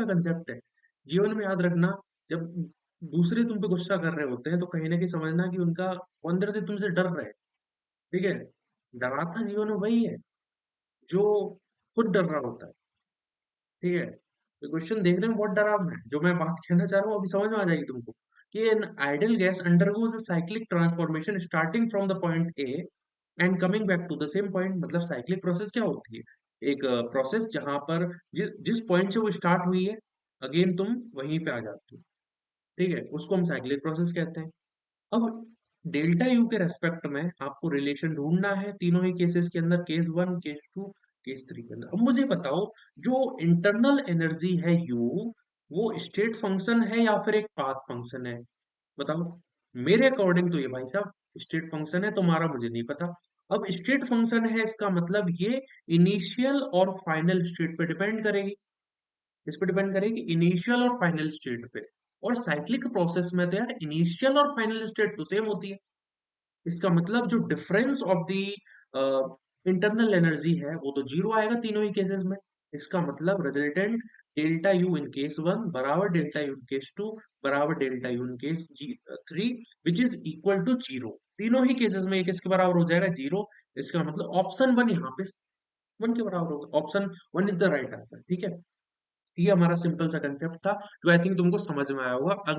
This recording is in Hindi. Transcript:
का कंसेप्ट है। जीवन में याद रखना, जब दूसरे तुम पे गुस्सा कर रहे होते हैं तो कहीं न कहीं समझना कि उनका वो अंदर से तुमसे डर रहे हैं, ठीक है? डराता जीवन में वही है, जो खुद डर रहा होता है, ठीक है? तो क्वेश्चन देखने में बहुत डरावना है, जो मैं बात कहना चाह रहा हूँ अभी समझ में आ जाएगी तुमको, कि an ideal gas undergoes a cyclic transformation starting from the point A and coming back to the same point. मतलब साइक्लिक प्रोसेस क्या होती है? एक प्रोसेस जहाँ पर जिस जिस पॉइंट से वो स्टार्ट हुई है, अगेन तुम वहीं पे आ जाते हो, ठीक है? उसको हम साइक्लिक प्रोसेस कहते हैं। अब डेल्टा यू के रेस्पेक्ट में आपको रिलेशन ढूंढना है तीनों ही केसेस के अंदर, case one, case two, case three के अंदर। अब मुझे बताओ, जो इंटरनल एनर्जी है यू, वो स्टेट फंक्शन है या फिर एक पाथ फंक्शन है? बताओ। मेरे अकॉर्डिंग तो ये भाई साहब स्टेट फंक्शन है, तुम्हारा मुझे नहीं पता। अब स्टेट फंक्शन है, इसका मतलब ये इनिशियल और फाइनल स्टेट पे डिपेंड करेगी। इस पे डिपेंड करेगी इनिशियल और फाइनल स्टेट पे। और साइक्लिक प्रोसेस में तो यार इनिशियल और फाइनल स्टेट तो सेम होती है। इसका मतलब जो difference of the internal energy है वो तो जीरो आएगा तीनों ही केसेस में। इसका मतलब resultant delta U in case one बराबर delta U in case two बराबर delta U in case three, which is equal to zero. तीनों ही केसेस में ये किसके बराबर हो जाएगा? जीरो। इसका मतलब ऑप्शन वन यहाँ पे वन के बराबर होगा। Option one is the right answer, ठीक है? ये हमारा सिंपल सा कंसेप्ट था, जो आई थिंक तुमको समझ में आया होगा। अगले